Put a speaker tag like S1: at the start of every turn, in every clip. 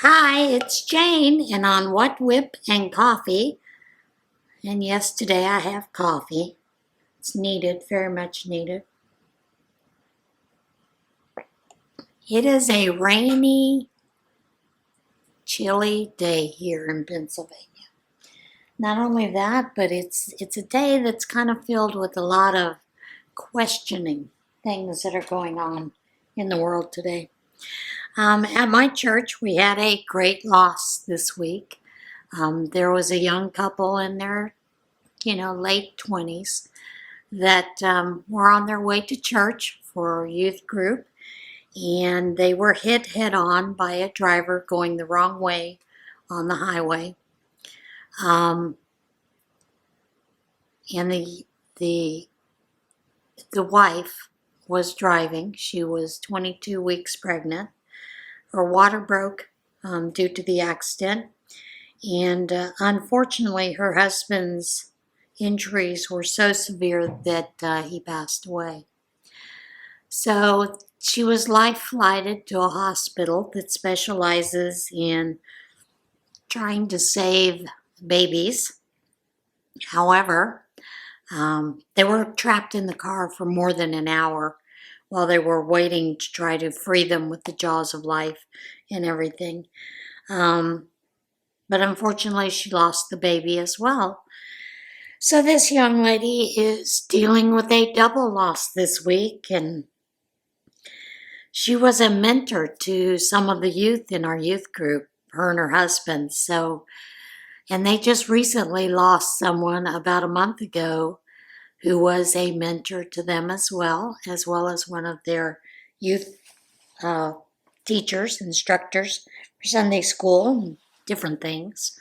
S1: Hi, it's Jane, and on WOTWIP and Coffee. And yes, today I have coffee. It's needed, very much needed. It is a rainy, chilly day here in Pennsylvania. Not only that, but it's a day that's kind of filled with a lot of questioning things that are going on in the world today. At my church, we had a great loss this week. There was a young couple in their late 20s that were on their way to church for a youth group, and they were hit head on by a driver going the wrong way on the highway. And the wife was driving. She was 22 weeks pregnant. Her water broke due to the accident, and unfortunately, her husband's injuries were so severe that he passed away. So she was life-flighted to a hospital that specializes in trying to save babies. However, they were trapped in the car for more than an hour while they were waiting to try to free them with the jaws of life and everything. But unfortunately, she lost the baby as well. So this young lady is dealing with a double loss this week, and she was a mentor to some of the youth in our youth group, her and her husband. And they just recently lost someone about a month ago who was a mentor to them as well as one of their youth teachers, instructors for Sunday school and different things.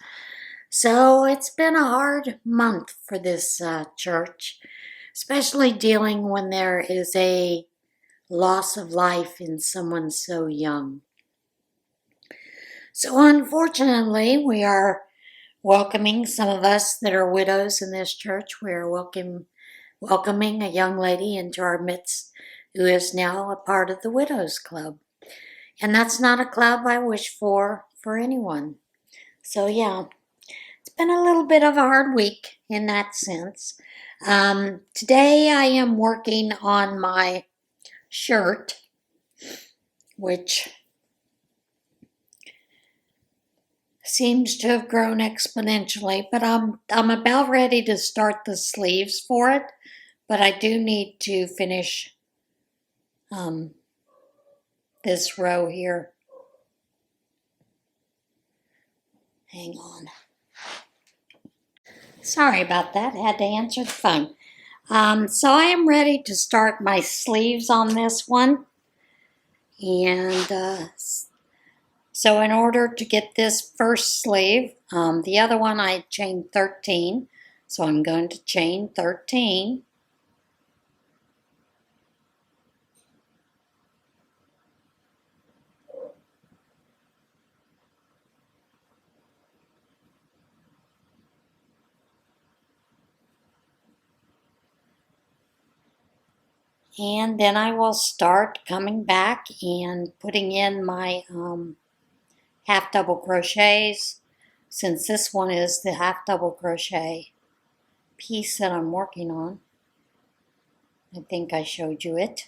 S1: So it's been a hard month for this church, especially dealing when there is a loss of life in someone so young. So unfortunately, we are welcoming some of us that are widows in this church. We are welcoming a young lady into our midst who is now a part of the Widows Club. And that's not a club I wish for anyone. So yeah, it's been a little bit of a hard week in that sense. Today I am working on my shirt, which seems to have grown exponentially, but I'm about ready to start the sleeves for it, but I do need to finish this row here. Hang on. Sorry about that. I had to answer the phone. So I am ready to start my sleeves on this one. And so in order to get this first sleeve, the other one I chained 13. So I'm going to chain 13. And then I will start coming back and putting in my half double crochets, since this one is the half double crochet piece that I'm working on. I think I showed you it.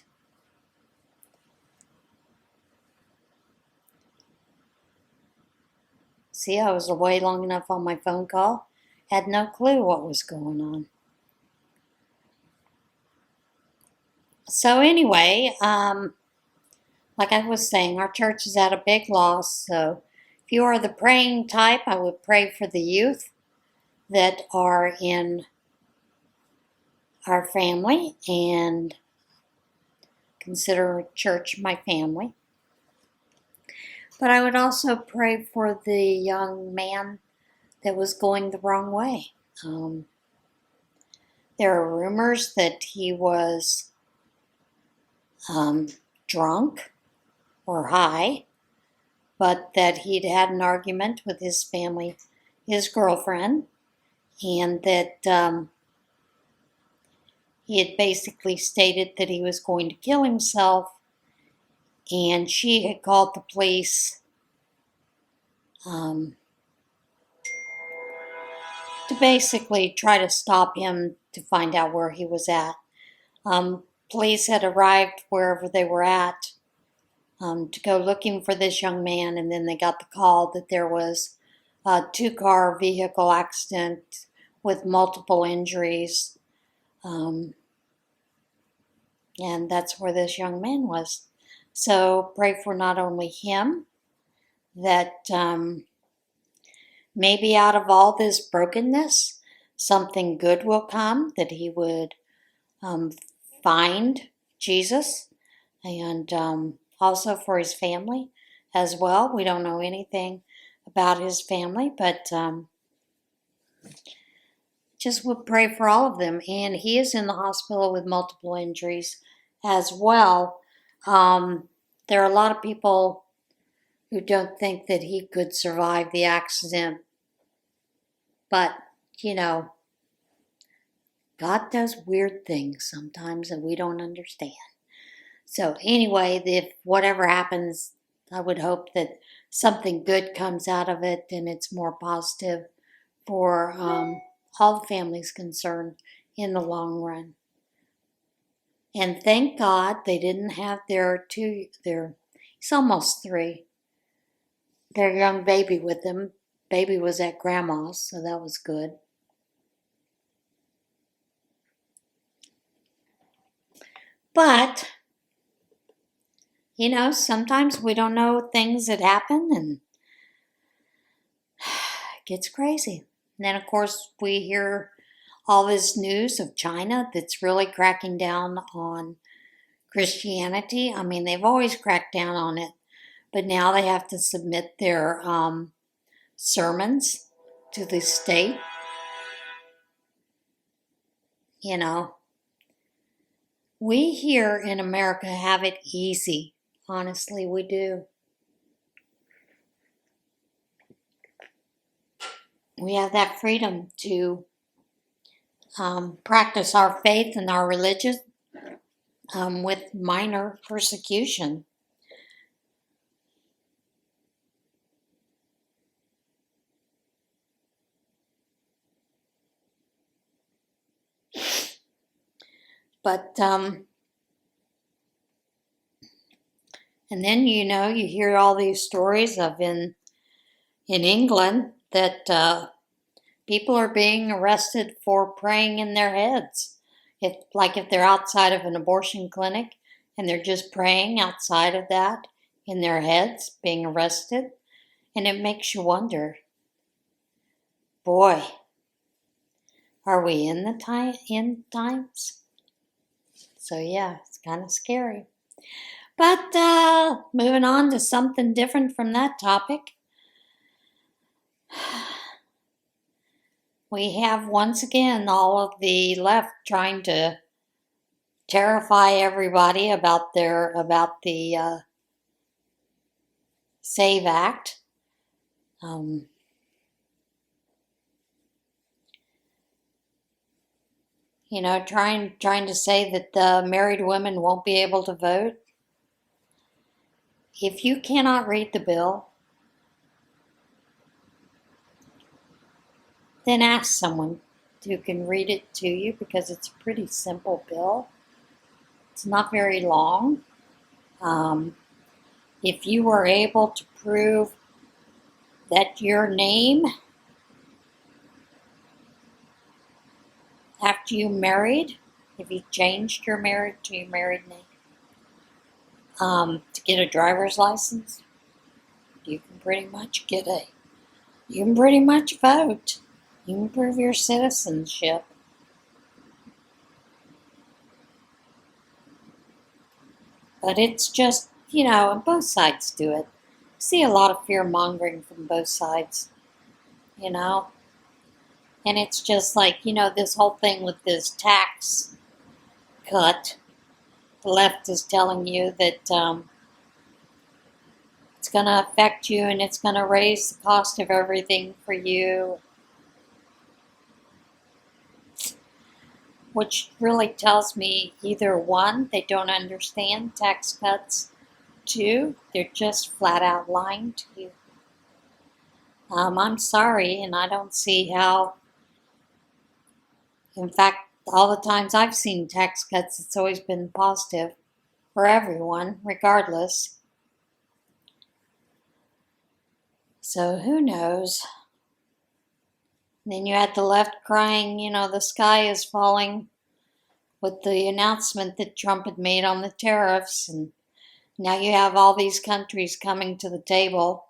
S1: See, I was away long enough on my phone call, had no clue what was going on. So anyway, like I was saying, our church is at a big loss, so if you are the praying type, I would pray for the youth that are in our family and consider church my family. But I would also pray for the young man that was going the wrong way. There are rumors that he was drunk or high, but that he'd had an argument with his family, his girlfriend, and that he had basically stated that he was going to kill himself, and she had called the police um, to basically try to stop him to find out where he was at. Police had arrived wherever they were at to go looking for this young man, and then they got the call that there was a two-car vehicle accident with multiple injuries, and that's where this young man was. So pray for not only him, that maybe out of all this brokenness, something good will come, that he would find Jesus, and also for his family as well. We don't know anything about his family, but just would pray for all of them. And he is in the hospital with multiple injuries as well. There are a lot of people who don't think that he could survive the accident, but God does weird things sometimes that we don't understand. So anyway, if whatever happens, I would hope that something good comes out of it and it's more positive for all the families concerned in the long run. And thank God they didn't have he's almost 3, their young baby with them. Baby was at grandma's, so that was good. But sometimes we don't know things that happen, and it gets crazy. And then, of course, we hear all this news of China that's really cracking down on Christianity. I mean, they've always cracked down on it, but now they have to submit their sermons to the state. We here in America have it easy. Honestly, we do. We have that freedom to practice our faith and our religion with minor persecution. But, and then, you hear all these stories of in England that people are being arrested for praying in their heads. If they're outside of an abortion clinic and they're just praying outside of that in their heads, being arrested. And it makes you wonder, boy, are we in the end times? So yeah, it's kind of scary. But moving on to something different from that topic. We have once again all of the left trying to terrify everybody about the SAVE Act. Trying to say that the married women won't be able to vote. If you cannot read the bill, then ask someone who can read it to you, because it's a pretty simple bill. It's not very long. If you were able to prove that your name, after you married, if you changed your married to your married name, to get a driver's license, you can pretty much vote. You can prove your citizenship. But it's just, and both sides do it. See a lot of fear-mongering from both sides, And it's just like, this whole thing with this tax cut. The left is telling you that it's going to affect you and it's going to raise the cost of everything for you. Which really tells me either 1, they don't understand tax cuts. 2, they're just flat out lying to you. I'm sorry, and I don't see how. In fact, all the times I've seen tax cuts, it's always been positive for everyone, regardless. So who knows? Then you had the left crying, the sky is falling with the announcement that Trump had made on the tariffs. And now you have all these countries coming to the table,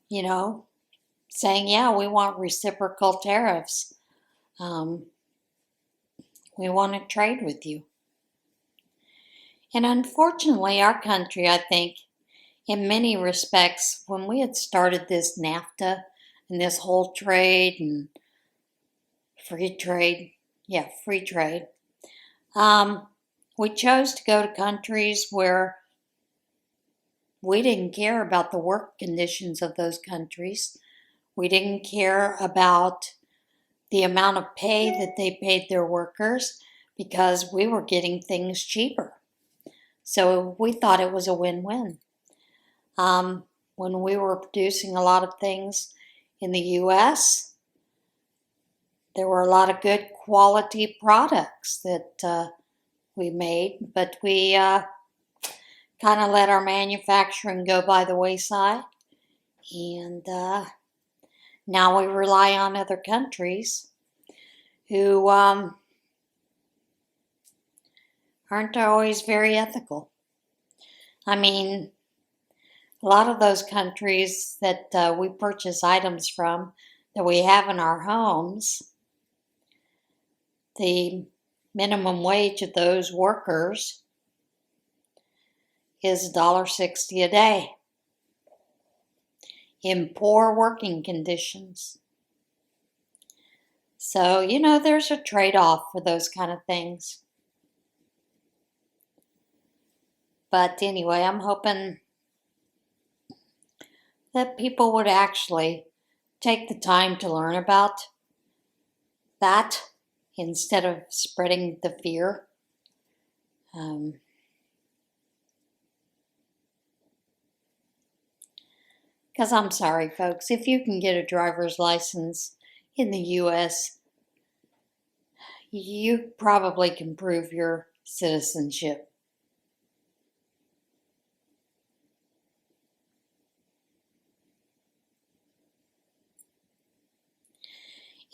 S1: saying, yeah, we want reciprocal tariffs. We want to trade with you. And unfortunately, our country, I think, in many respects, when we had started this NAFTA and this whole trade and free trade, we chose to go to countries where we didn't care about the work conditions of those countries. We didn't care about the amount of pay that they paid their workers because we were getting things cheaper. So we thought it was a win-win. When we were producing a lot of things in the U.S., there were a lot of good quality products that we made, but we kind of let our manufacturing go by the wayside. And now we rely on other countries who aren't always very ethical. I mean, a lot of those countries that we purchase items from that we have in our homes, the minimum wage of those workers is $1.60 a day in poor working conditions. So, there's a trade-off for those kind of things. But anyway, I'm hoping that people would actually take the time to learn about that instead of spreading the fear. Because I'm sorry, folks, if you can get a driver's license in the U.S., you probably can prove your citizenship.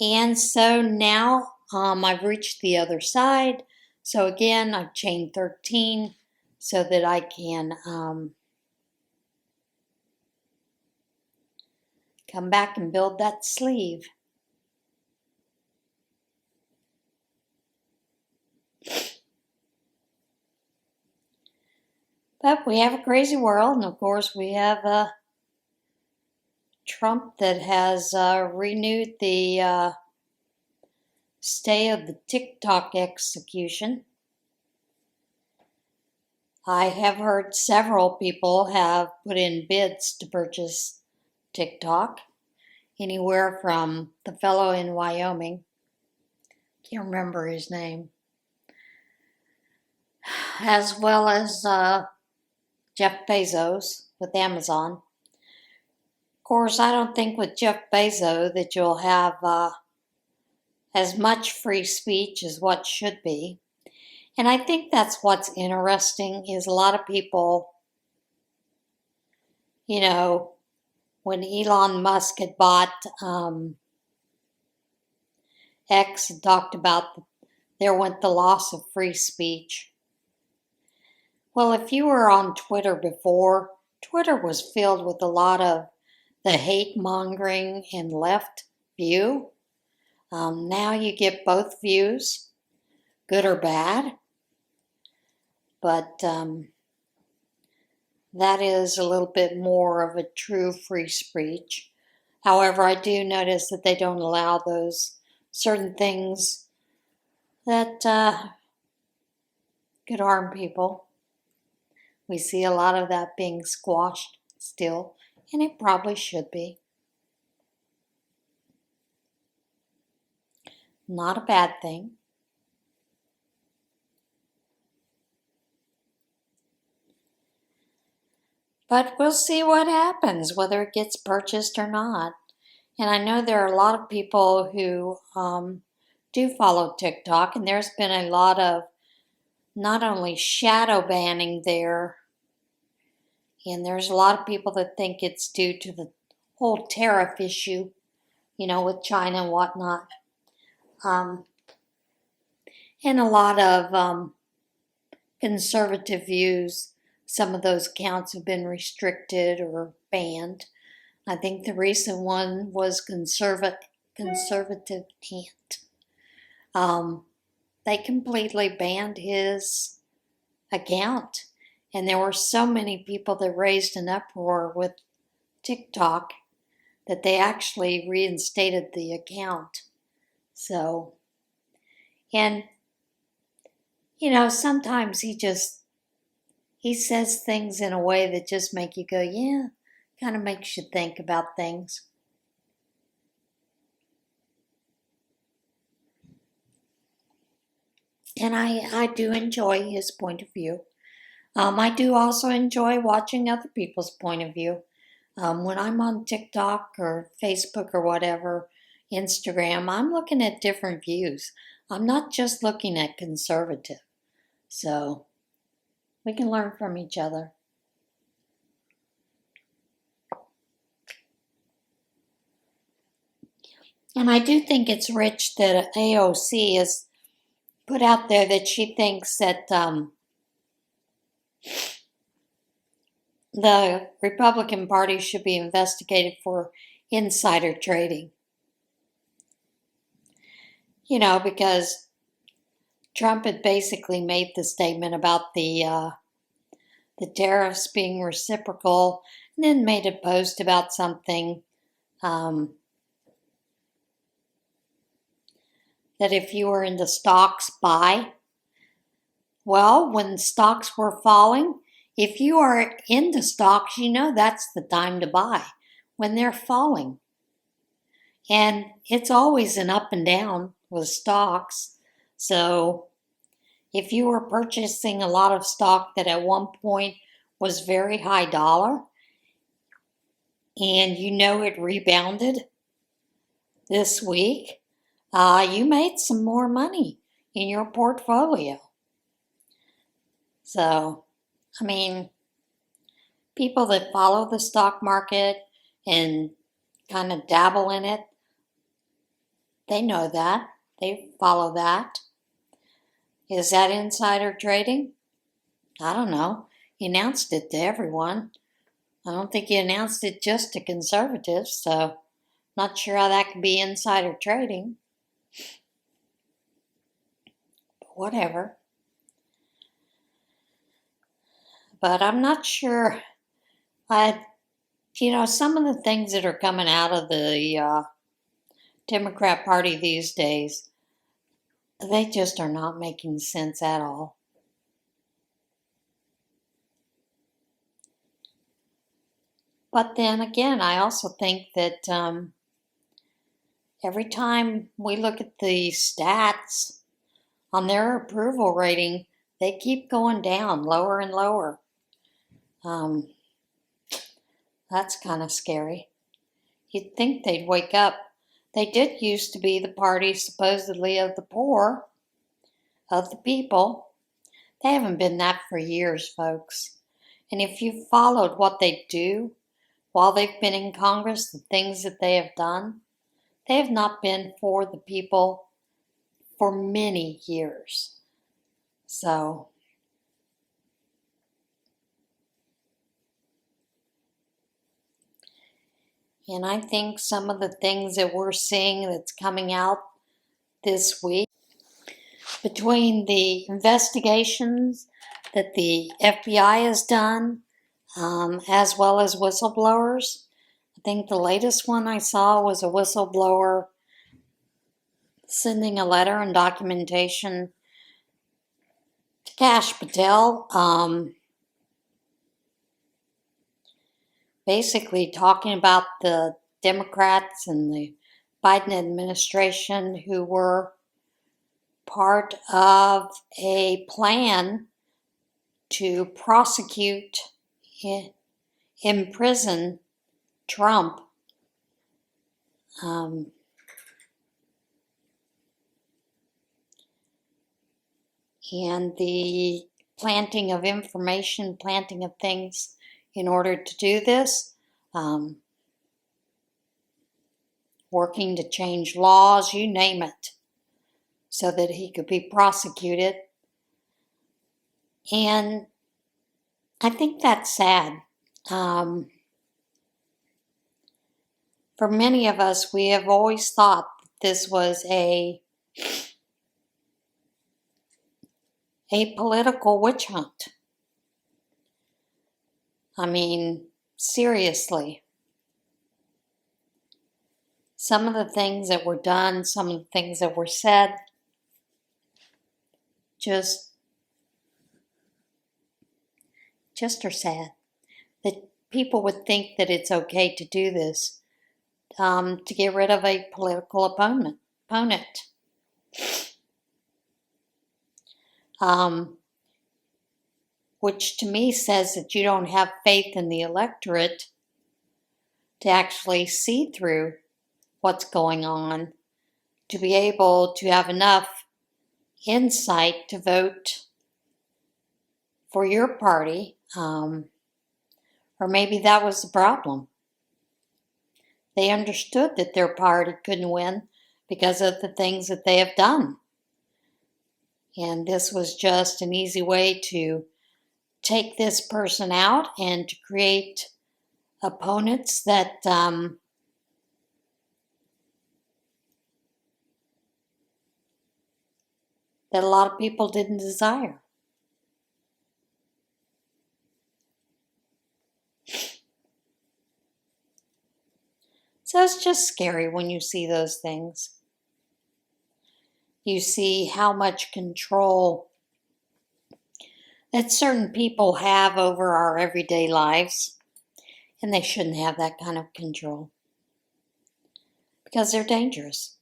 S1: And so now I've reached the other side. So again, I've chained 13 so that I can come back and build that sleeve. But we have a crazy world, and of course we have Trump that has renewed the stay of the TikTok execution. I have heard several people have put in bids to purchase TikTok, anywhere from the fellow in Wyoming, can't remember his name, as well as Jeff Bezos with Amazon. Of course, I don't think with Jeff Bezos that you'll have as much free speech as what should be. And I think that's what's interesting is a lot of people, when Elon Musk had bought X and talked about there went the loss of free speech. Well, if you were on Twitter before, Twitter was filled with a lot of the hate mongering and left view. Now you get both views, good or bad. But that is a little bit more of a true free speech. However, I do notice that they don't allow those certain things that could harm people. We see a lot of that being squashed still, and it probably should be. Not a bad thing. But we'll see what happens, whether it gets purchased or not. And I know there are a lot of people who do follow TikTok, and there's been a lot of not only shadow banning there, and there's a lot of people that think it's due to the whole tariff issue, with China and whatnot. And a lot of conservative views. Some of those accounts have been restricted or banned. I think the recent one was conservative Ant. They completely banned his account. And there were so many people that raised an uproar with TikTok that they actually reinstated the account. So, and, sometimes he says things in a way that just make you go, yeah, kind of makes you think about things. And I do enjoy his point of view. I do also enjoy watching other people's point of view. When I'm on TikTok or Facebook or whatever, Instagram, I'm looking at different views. I'm not just looking at conservative. So we can learn from each other. And I do think it's rich that AOC has put out there that she thinks that the Republican Party should be investigated for insider trading. Because Trump had basically made the statement about the tariffs being reciprocal, and then made a post about something that if you were into stocks, buy. Well, when stocks were falling, if you are into stocks, that's the time to buy, when they're falling. And it's always an up and down with stocks. So if you were purchasing a lot of stock that at one point was very high dollar, and it rebounded this week, you made some more money in your portfolio. So, people that follow the stock market and kind of dabble in it, they know that. They follow that. Is that insider trading? I don't know. He announced it to everyone. I don't think he announced it just to conservatives, so not sure how that could be insider trading. But whatever. But I'm not sure. Some of the things that are coming out of the Democrat Party these days, they just are not making sense at all. But then again, I also think that every time we look at the stats on their approval rating, they keep going down, lower and lower. That's kind of scary. You'd think they'd wake up. They did used to be the party supposedly of the poor, of the people. They haven't been that for years, folks. And if you've followed what they do while they've been in Congress, the things that they have done, they have not been for the people for many years. So, and I think some of the things that we're seeing that's coming out this week, between the investigations that the FBI has done, as well as whistleblowers, I think the latest one I saw was a whistleblower sending a letter and documentation to Kash Patel, basically talking about the Democrats and the Biden administration who were part of a plan to prosecute imprison Trump. And the planting of information, planting of things in order to do this, working to change laws, you name it, so that he could be prosecuted. And I think that's sad. For many of us, we have always thought that this was a political witch hunt. I mean, seriously. Some of the things that were done, some of the things that were said, just are sad. That people would think that it's okay to do this to get rid of a political opponent. Which to me says that you don't have faith in the electorate to actually see through what's going on, to be able to have enough insight to vote for your party, or maybe that was the problem. They understood that their party couldn't win because of the things that they have done. And this was just an easy way to take this person out and to create opponents that that a lot of people didn't desire. So it's just scary when you see those things. You see how much control that certain people have over our everyday lives, and they shouldn't have that kind of control because they're dangerous.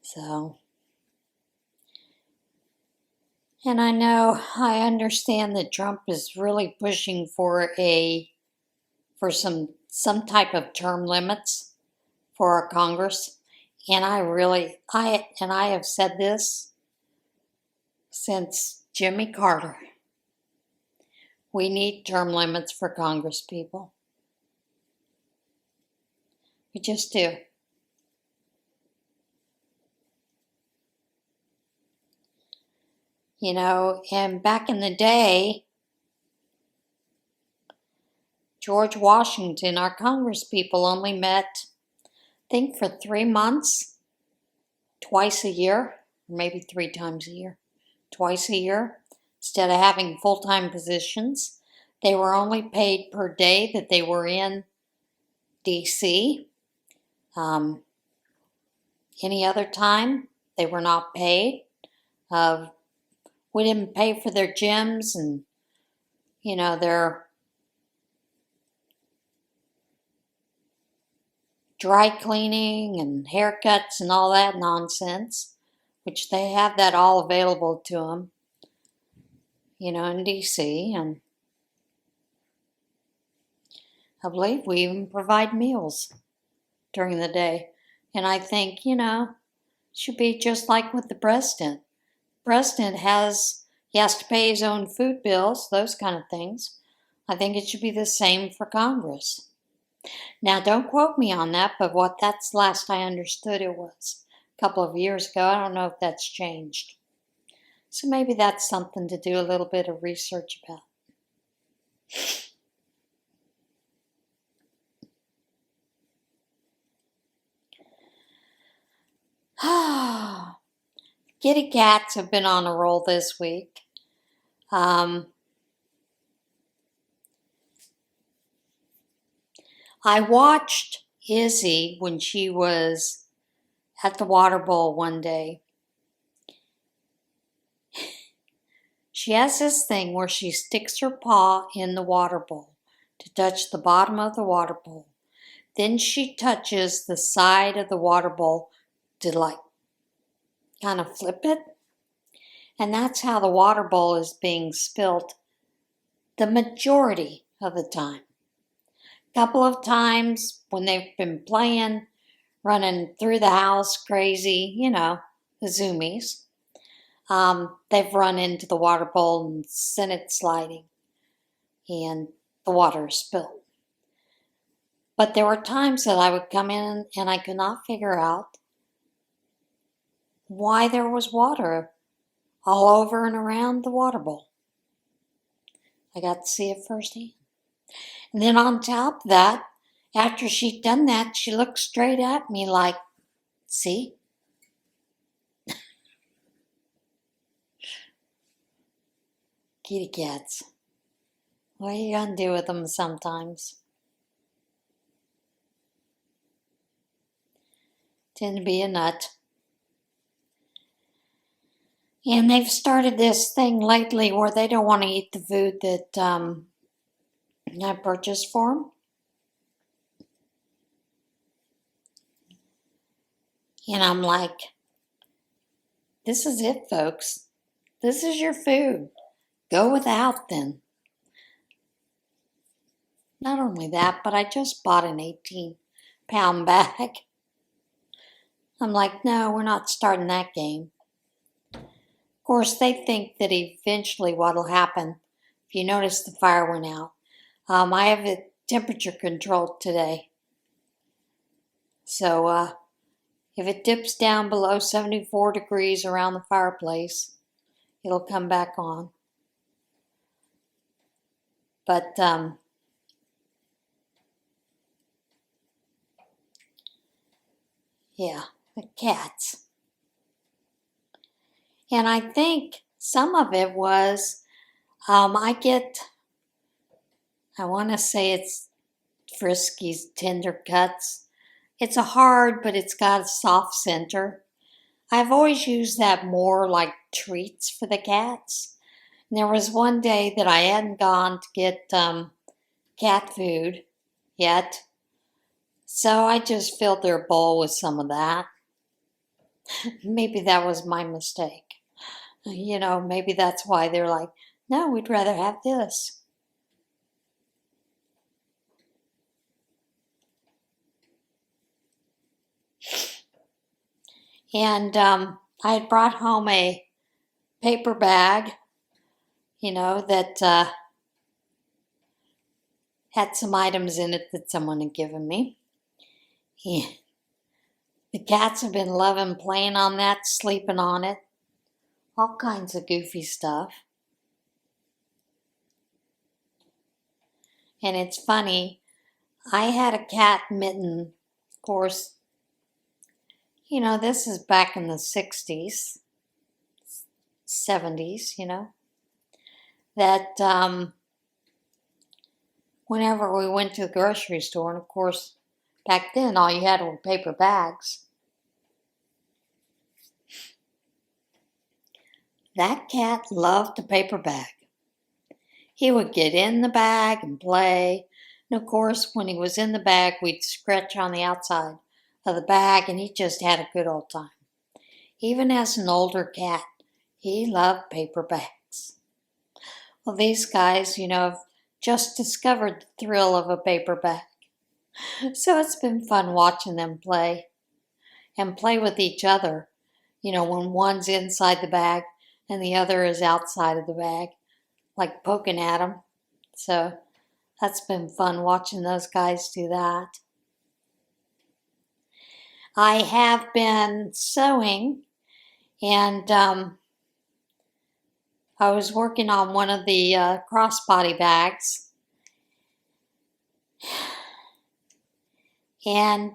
S1: So, and I understand that Trump is really pushing for some type of term limits for our Congress. And I have said this since Jimmy Carter. We need term limits for Congress people. We just do. You know, and back in the day, George Washington, our Congress people only met, I think, for 3 months, twice a year, or maybe 3 times a year, twice a year. Instead of having full-time positions, they were only paid per day that they were in D.C. Any other time, they were not paid. We didn't pay for their gyms and, you know, their dry cleaning and haircuts and all that nonsense, which they have that all available to them, you know, in D.C. And I believe we even provide meals during the day. And I think, you know, it should be just like with the president. President he has to pay his own food bills, those kind of things. I think it should be the same for Congress. Now, don't quote me on that, but that's last I understood it was a couple of years ago. I don't know if that's changed. So maybe that's something to do a little bit of research about. Kitty cats have been on a roll this week. I watched Izzy when she was at the water bowl one day. She has this thing where she sticks her paw in the water bowl to touch the bottom of the water bowl. Then she touches the side of the water bowl to like kind of flip it. And that's how the water bowl is being spilt the majority of the time. A couple of times when they've been playing, running through the house crazy, the zoomies, they've run into the water bowl and sent it sliding, and the water spilled. But there were times that I would come in and I could not figure out why there was water all over and around the water bowl. I got to see it firsthand. And then on top of that, after she'd done that, she looked straight at me like, see? Kitty cats. What are you going to do with them sometimes? Tend to be a nut. And they've started this thing lately where they don't want to eat the food that I purchased for them. And I'm like, this is it, folks. This is your food. Go without then. Not only that, but I just bought an 18-pound bag. I'm like, no, we're not starting that game. Of course, they think that eventually what will happen, if you notice the fire went out, I have it temperature controlled today. So if it dips down below 74 degrees around the fireplace, it'll come back on. But yeah, the cats. And I think some of it was, I want to say it's Frisky's Tender Cuts. It's a hard, but it's got a soft center. I've always used that more like treats for the cats. And there was one day that I hadn't gone to get cat food yet. So I just filled their bowl with some of that. Maybe that was my mistake. Maybe that's why they're like, no, we'd rather have this. And I had brought home a paper bag, that had some items in it that someone had given me. Yeah. The cats have been loving playing on that, sleeping on it. All kinds of goofy stuff. And it's funny, I had a cat mitten, of course, this is back in the 60s, 70s, that whenever we went to the grocery store, and of course, back then all you had were paper bags, that cat loved the paper bag. He would get in the bag and play. And of course, when he was in the bag, we'd scratch on the outside of the bag, and he just had a good old time. Even as an older cat, he loved paper bags. Well, these guys, have just discovered the thrill of a paper bag. So it's been fun watching them play and play with each other, when one's inside the bag and the other is outside of the bag, like poking at them. So that's been fun watching those guys do that. I have been sewing, and I was working on one of the crossbody bags. And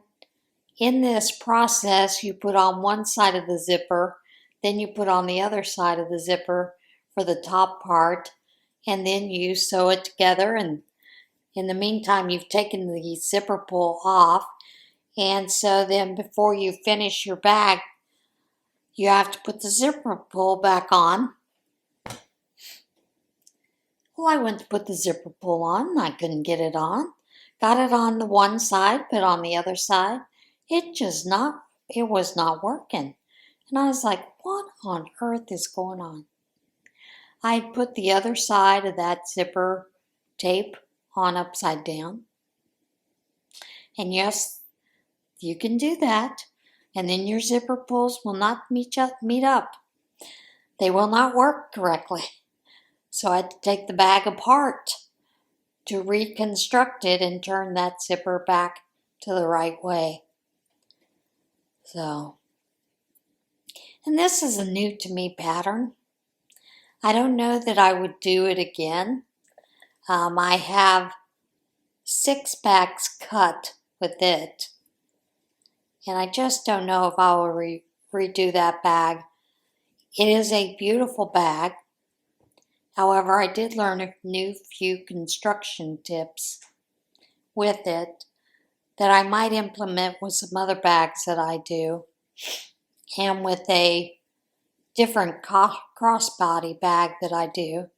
S1: in this process, you put on one side of the zipper, then you put on the other side of the zipper for the top part, and then you sew it together. And in the meantime, you've taken the zipper pull off. And so then before you finish your bag, you have to put the zipper pull back on. Well, I went to put the zipper pull on, and I couldn't get it on. Got it on the one side, but on the other side, it was not working. And I was like, what on earth is going on? I put the other side of that zipper tape on upside down. And yes, you can do that. And then your zipper pulls will not meet up. They will not work correctly. So I had to take the bag apart to reconstruct it and turn that zipper back to the right way. So, and this is a new to me pattern. I don't know that I would do it again. I have 6 bags cut with it, and I just don't know if I will redo that bag. It is a beautiful bag. However, I did learn a few construction tips with it that I might implement with some other bags that I do, and with a different crossbody bag that I do.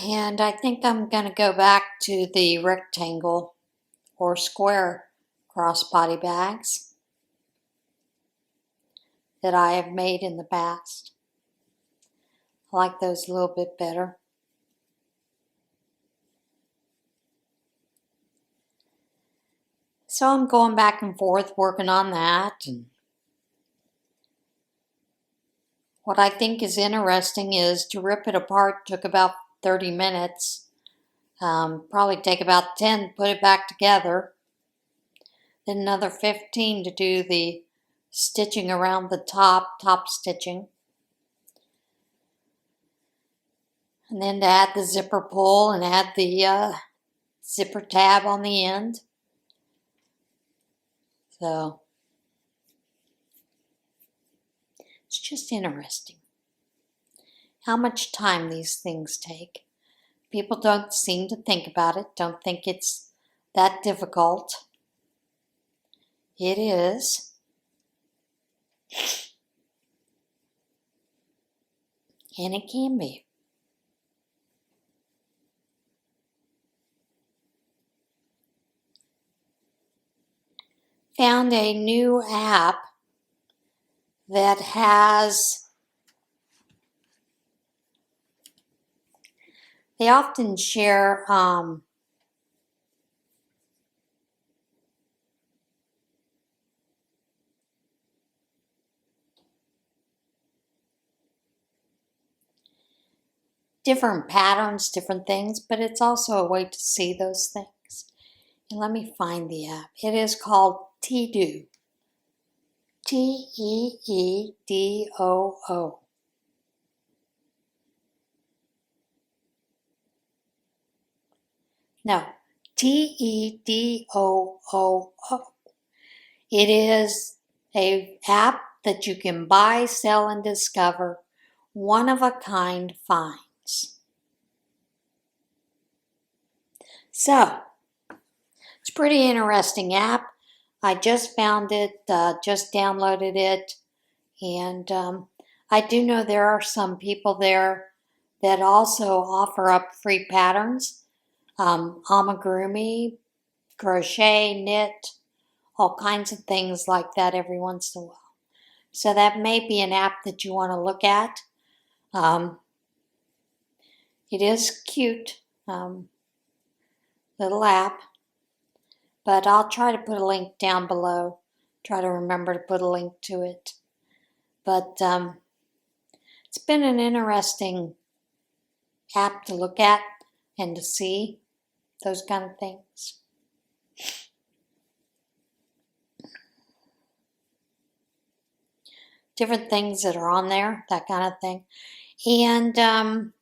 S1: And I think I'm going to go back to the rectangle or square crossbody bags that I have made in the past. I like those a little bit better. So I'm going back and forth working on that. And what I think is interesting is to rip it apart took about 30 minutes. Probably take about 10 to put it back together. Then another 15 to do the stitching around the top stitching. And then to add the zipper pull and add the zipper tab on the end. So it's just interesting how much time these things take. People don't seem to think about it, don't think it's that difficult. It is. And it can be. Found a new app that has, they often share different patterns, different things, but it's also a way to see those things. And let me find the app. It is called Tedoo. Teedoo. No, Teedoo. It is an app that you can buy, sell, and discover one-of-a-kind finds. So, it's a pretty interesting app. I just found it, just downloaded it, and I do know there are some people there that also offer up free patterns. Amigurumi, crochet, knit, all kinds of things like that every once in a while. So that may be an app that you want to look at. It is cute, little app. But I'll try to put a link down below. Try to remember to put a link to it. But it's been an interesting app to look at and to see those kind of things. Different things that are on there, that kind of thing. And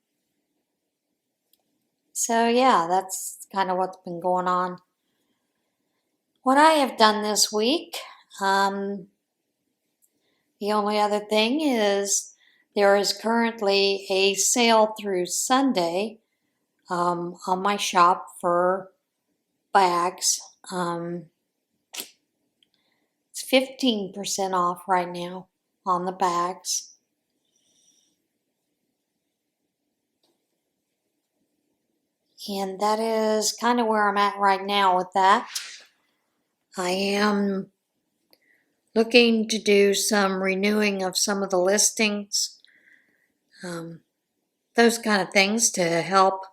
S1: so yeah, that's kind of what's been going on. What I have done this week, the only other thing is there is currently a sale through Sunday on my shop for bags. It's 15% off right now on the bags. And that is kind of where I'm at right now with that. I am looking to do some renewing of some of the listings those kind of things to help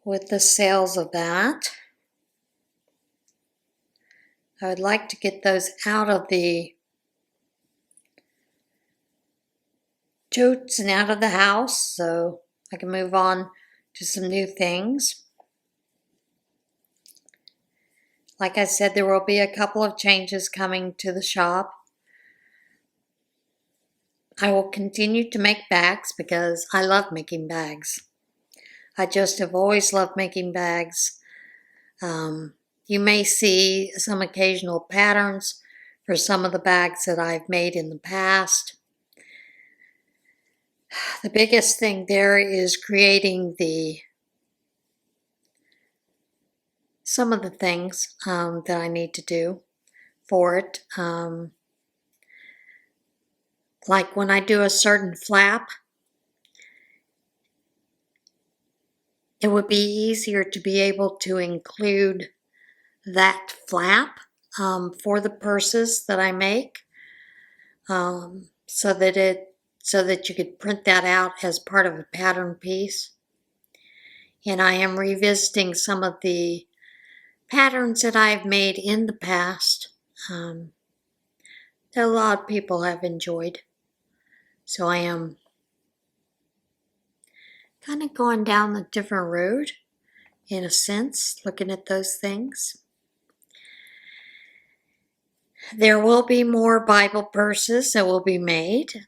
S1: with the sales of that. I would like to get those out of the totes and out of the house so I can move on to some new things. Like I said, there will be a couple of changes coming to the shop. I will continue to make bags because I love making bags. I just have always loved making bags. You may see some occasional patterns for some of the bags that I've made in the past. The biggest thing there is creating some of the things that I need to do for it. Like when I do a certain flap, it would be easier to be able to include that flap for the purses that I make, so that you could print that out as part of a pattern piece. And I am revisiting some of the patterns that I've made in the past that a lot of people have enjoyed. So I am kind of going down a different road in a sense, looking at those things. There will be more Bible purses that will be made.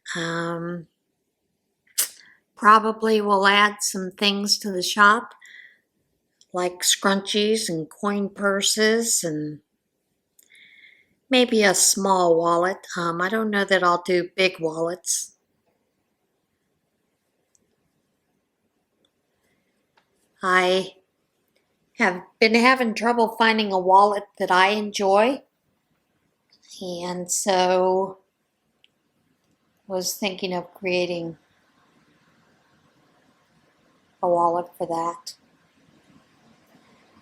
S1: Probably will add some things to the shop, like scrunchies and coin purses and maybe a small wallet. I don't know that I'll do big wallets. I have been having trouble finding a wallet that I enjoy, and so was thinking of creating a wallet for that.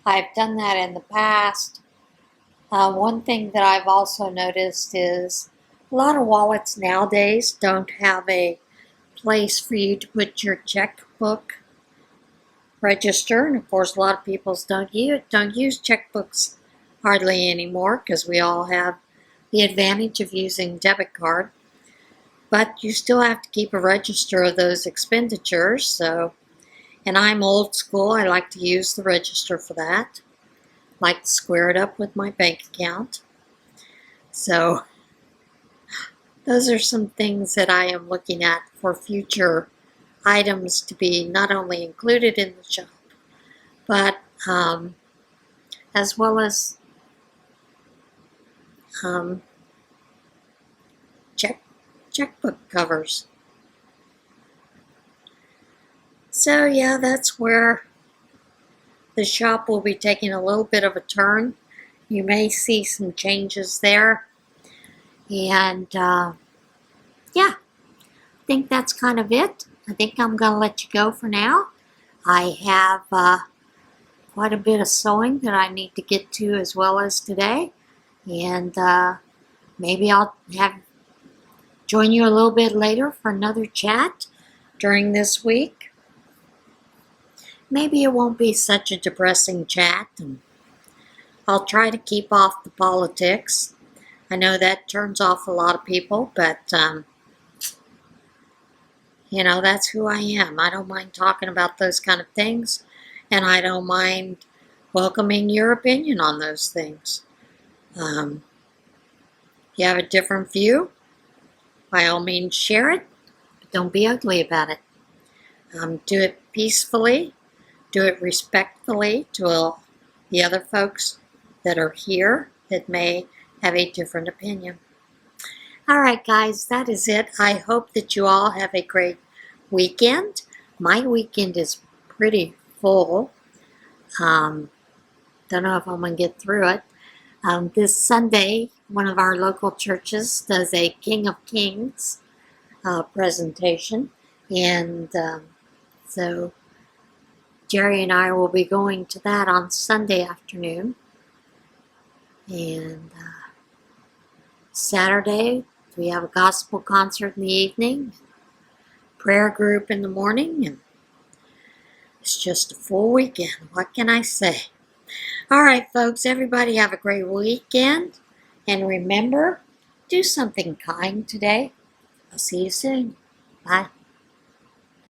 S1: I've done that in the past. One thing that I've also noticed is a lot of wallets nowadays don't have a place for you to put your checkbook register, and of course a lot of people don't use checkbooks hardly anymore because we all have the advantage of using debit card, but you still have to keep a register of those expenditures. So, and I'm old school, I like to use the register for that. I like to square it up with my bank account. So those are some things that I am looking at for future items to be not only included in the shop, but as well as checkbook covers. So yeah, that's where the shop will be taking a little bit of a turn. You may see some changes there. And yeah, I think that's kind of it. I think I'm going to let you go for now. I have quite a bit of sewing that I need to get to as well as today. And maybe I'll join you a little bit later for another chat during this week. Maybe it won't be such a depressing chat, and I'll try to keep off the politics. I know that turns off a lot of people, but you know, that's who I am. I don't mind talking about those kind of things, and I don't mind welcoming your opinion on those things. If you have a different view, by all means share it, but don't be ugly about it. Do it peacefully, do it respectfully to all the other folks that are here that may have a different opinion. All right, guys, that is it. I hope that you all have a great weekend. My weekend is pretty full. Don't know if I'm going to get through it. This Sunday, one of our local churches does a King of Kings presentation, and so Jerry and I will be going to that on Sunday afternoon. And Saturday, We have a gospel concert in the evening, prayer group in the morning, and it's just a full weekend. What can I say? All right, folks, everybody have a great weekend. And remember, do something kind today. I'll see you soon. Bye.